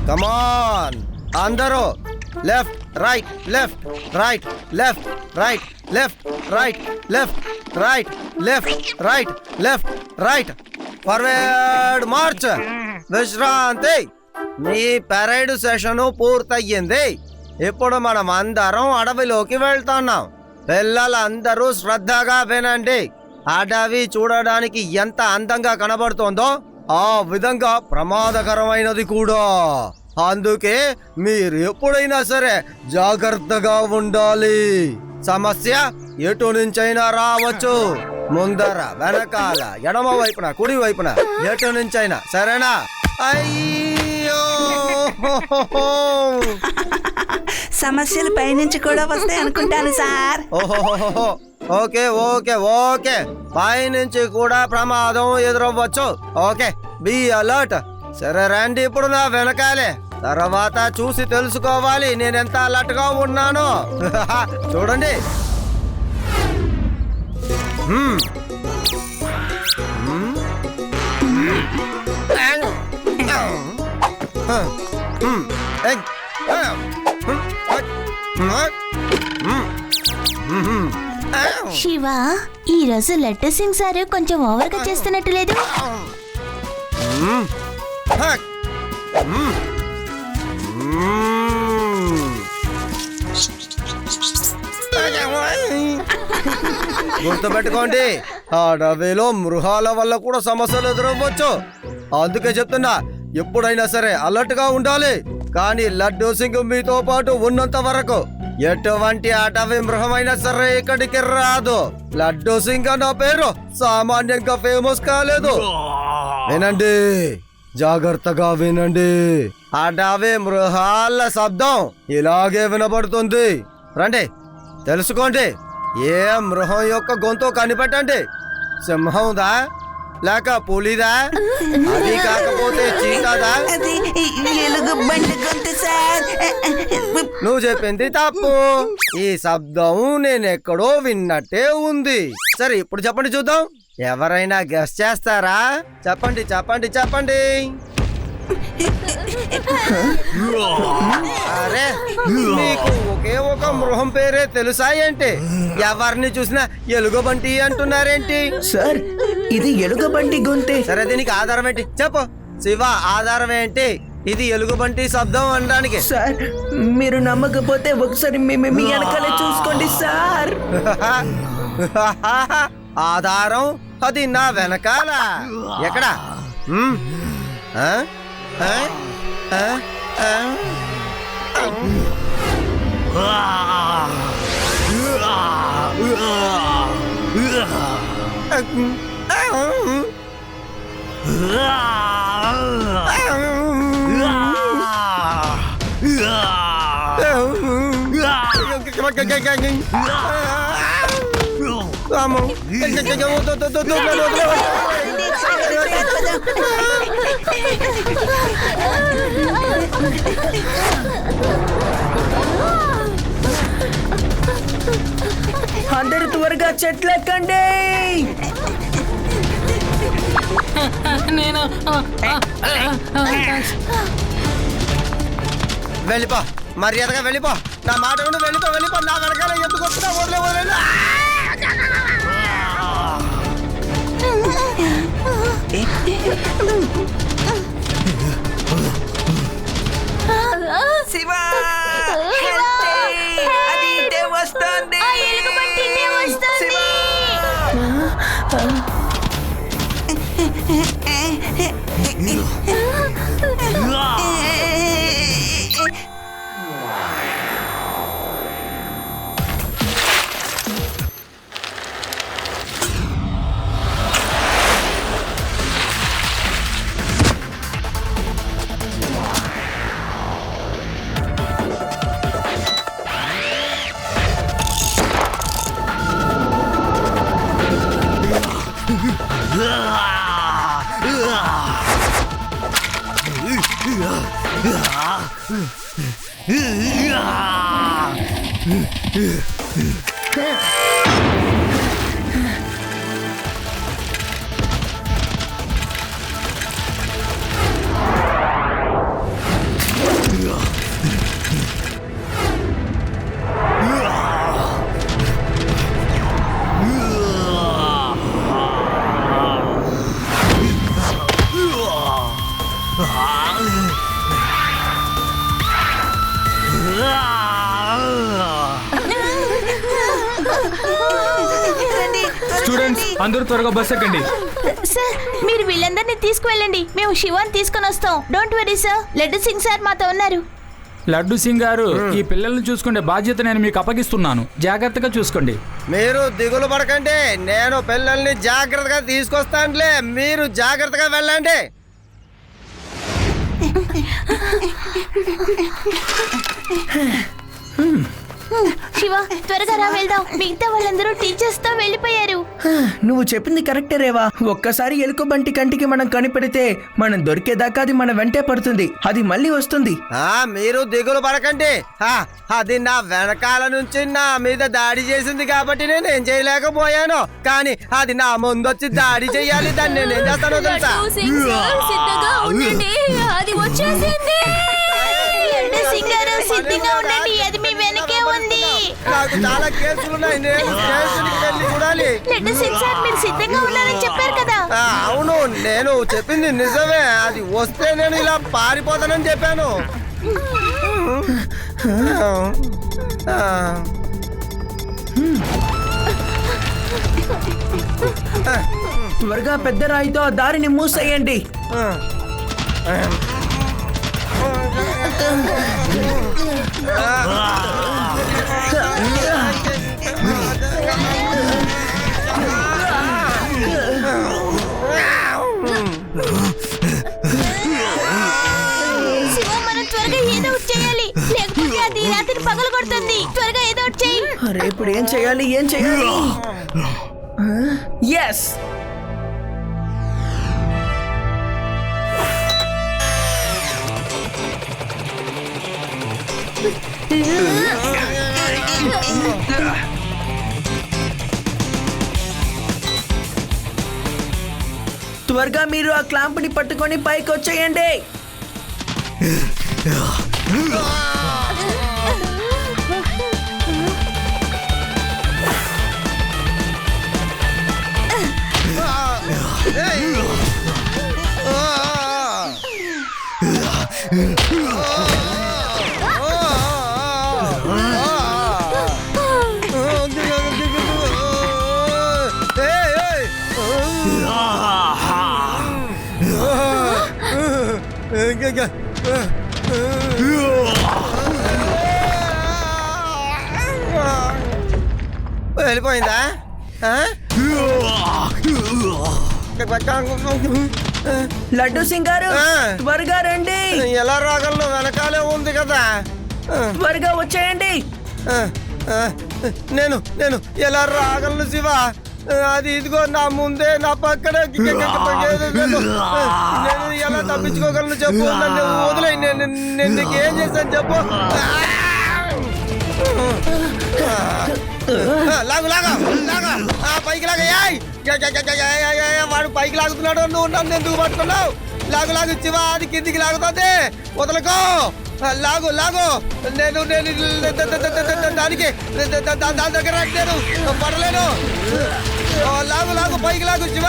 కమాన్ అందరూ left right left right left right left right left right left right left write forward March. విశ్రాంతి. మీ parade session పూర్తయ్యింది. ఇప్పుడు మనం అందరం అడవిలోకి వెళ్తున్నాం. పిల్లలందరూ శ్రద్ధగా వినండి. అడవి చూడడానికి ఎంత అందంగా కనబడుతోందో ఆ విధంగా ప్రమాదకరమైనది కూడా. అందుకే మీరు ఎప్పుడైనా సరే జాగ్రత్తగా ఉండాలి. సమస్య ఎటు నుంచైనా రావచ్చు. ముందర, వెనకాల, ఎడమ వైపున, కుడి వైపున, ఎటు నుంచైనా. సరేనా? అయ్యో, సమస్యలు పైనుంచి కూడా వస్తాయి అనుకుంటాను సార్. ఓహో, ఓకే ఓకే ఓకే. పైనుంచి కూడా ప్రమాదం ఎదురవ్వచ్చు. Okay, be alert. సరే రండి, ఇప్పుడు నా వెనకాలే. తర్వాత చూసి తెలుసుకోవాలి నేనెంత అలర్ట్ గా ఉన్నాను. చూడండి. శివ, ఈ రోజు లడ్డు సింగ్ సార్ కొంచెం ఓవర్ గా చేస్తున్నట్టు లేదు? గుర్తుపెట్టుకోండి, అడవిలో మృగాల వల్ల కూడా సమస్యలు ఎదురవ్వచ్చు. అందుకే చెప్తున్నా, ఎప్పుడైనా సరే అలర్ట్ గా ఉండాలి. కానీ లడ్డూ సింగ్ మీతో పాటు ఉన్నంత వరకు ఎటువంటి అటవీ మృగమైనా సరే ఇక్కడికి రాదు. లడ్డూ సింగ్ అన్న పేరు సామాన్యంగా ఫేమస్ కాలేదు. వినండి, జాగ్రత్తగా వినండి. అటవీ మృగాల శబ్దం ఇలాగే వినబడుతుంది. రండి, తెలుసుకోండి. ఏ మృగం యొక్క గొంతు కనిపెట్టండి. సింహందా లేక పులిదా? అది కాకపోతే చీతాదా? ఎలుగుబంటి గొంతు సార్. నువ్వు చెప్పింది తప్పు. ఈ శబ్దం నేనెక్కడో విన్నట్టే ఉంది. సరే, ఇప్పుడు చెప్పండి చూద్దాం. ఎవరైనా గెస్ చేస్తారా? చెప్పండి చెప్పండి చెప్పండి. అరే, మీకు ఒకే ఒక మృగం పేరే తెలుసా ఏంటి? ఎవరిని చూసినా ఎలుగుబంటి అంటున్నారేంటి? సార్, ఇది ఎలుగుబంటి గొంతే. సరే, దీనికి ఆధారం ఏంటి చెప్పు. శివ, ఆధారం ఏంటి? ఇది ఎలుగుబంటి శబ్దం అనడానికి. సార్, మీరు నమ్మకపోతే ఒకసారి మీ వెనకాలే చూసుకోండి సార్. ఆధారం అది నా వెనకాల. ఎక్కడ? అందరు త్వరగా చెట్లెక్కండి. నేను వెళ్ళిపో, మర్యాదగా వెళ్ళిపో. నా మాట నుండి వెళ్ళిపో, వెళ్ళిపో. నా వెనకాల ఎందుకు వస్తున్నా? వదిలే వదిలే. శివ, అది ఇటే వస్తుంది. అందరూ త్వరగా బస్ ఎక్కండి. సార్ మీరు వీళ్ళందరినీ తీసుకువెళ్ళండి, మేము శివాని తీసుకొని వస్తాం. Don't worry sir, laddu Singh sir మాతో ఉన్నారు. లడ్డు సింగ్ గారు, ఈ పిల్లల్ని చూసుకునే బాధ్యత నేను మీకు అప్పగిస్తున్నాను. జాగ్రత్తగా చూసుకోండి. మీరు దిగులు పడకండి, నేను పిల్లల్ని జాగ్రత్తగా తీసుకొస్తానులే. మీరు జాగ్రత్తగా వెళ్ళండి. శివ త్వరగా రా వెళ్దాం. మిగతా వాళ్ళందరూ టీచర్స్ తో వెళ్ళిపోయారు. నువ్వు చెప్పింది కరెక్టే రేవా. ఒక్కసారి ఎలుకబంటి కంటికి మనం కనిపెడితే మనం దొరికేదాకా అది మన వెంటే పడుతుంది. అది మళ్ళీ వస్తుంది. మీరు దిగులు పడకండి. అది నా వెనకాల నుంచి నా మీద దాడి చేసింది కాబట్టి నేను ఏం చేయలేకపోయాను. కానీ అది నా ముందొచ్చి దాడి చేయాలి. దాన్ని నేను ఏం చేస్తానో తెలుసా? అది వచ్చేసింది. లడ్డు సింగ్ గారు సిద్ధంగా ఉండండి, అది మీ వెనకే ఉంది. నాకు చాలా కేసులు ఉన్నాయి, నేను స్టేషన్కి వెళ్ళి చూడాలి. లడ్డు సింగ్ సార్ మీరు సిద్ధంగా ఉన్నారని చెప్పారు కదా. అవును, నేను చెప్పింది నిజమే. అది వస్తే నేను ఇలా పారిపోతానని చెప్పాను. త్వరగా పెద్ద రాయితో ఆ దారిని మూసేయండి. శివ మనం త్వరగా ఏదో ఒకటి చేయాలి, లేకపోతే అది రాత్రి పగలు కొడుతుంది. త్వరగా ఏదో ఒకటి చేయి. అరే ఇప్పుడు ఏం చేయాలి? ఎస్, త్వరగా మీరు ఆ క్లాంప్ని పట్టుకొని పైకి వచ్చేయండి. వెళ్ళిపోయిందా? లడ్డు సింగ్ గారు త్వరగా రండి. ఎలా రాగలను? వెనకాలే ఉంది కదా. త్వరగా వచ్చేయండి. నేను నేను ఎలా రాగలను శివ? అది ఇదిగో నా ముందే, నా పక్కన. నేను ఎలా తప్పించుకోగలను చెప్పు? నన్ను వదిలే. నేను నీకు ఏం చేశాను చెప్పు? లాగు లాగా లాగా పైకి లాగా. వాడు పైకి లాగుతున్నాడు, నువ్వు నన్ను ఎందుకు పట్టుకున్నావు? లాగు లాగు శివ, అది కిందికి లాగుతుంది. వదలకో. లాగు లాగు. నేను దానికి దాని దగ్గర నేను పడలేను. లాగు లాగు పైకి లాగు శివ.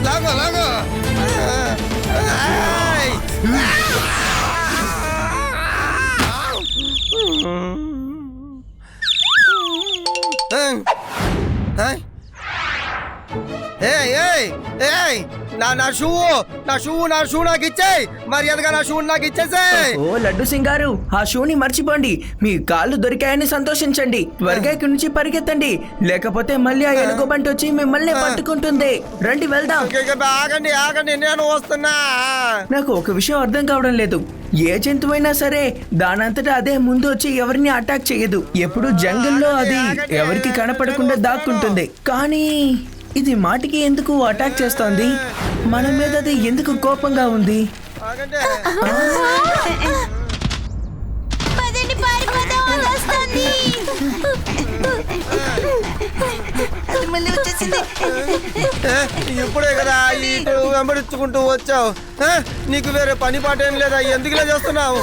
లాగు లాగు. నా షూ నాకు ఇచ్చేయి. మర్యాదగా నా షూ నాకు ఇచ్చేసేయ్. ఓ లడ్డు సింగ్ గారు, ఆ షూని మర్చిపోండి. మీ కాళ్ళు దొరికాయని సంతోషించండి. త్వరగా ఇక్కడి నుంచి పరిగెత్తండి, లేకపోతే మళ్ళీ ఆ ఎలుగుబంటి వచ్చి మిమ్మల్ని పట్టుకుంటుంది. రండి వెళ్దాం. ఆగండి ఆగండి, నేను వస్తున్నా. నాకు ఒక విషయం అర్థం కావడం లేదు. ఏ జంతువైనా సరే దానంతటా అదే ముందు వచ్చి ఎవరిని అటాక్ చేయదు. ఎప్పుడు జంగల్లో అది ఎవరికి కనపడకుండా దాక్కుంటుంది. కానీ ఇది మాటికి ఎందుకు అటాక్ చేస్తోంది? మన మీద అది ఎందుకు కోపంగా ఉంది? ఆగండి. పదండి, పారిపోదాం, అది వస్తుంది. అది మళ్ళీ వచ్చేసింది. ఇప్పుడే కదా ఇటు వెంబడించుకుంటూ వచ్చావు. నీకు వేరే పని పాట ఏం లేదా? ఎందుకు ఇలా చేస్తున్నావు?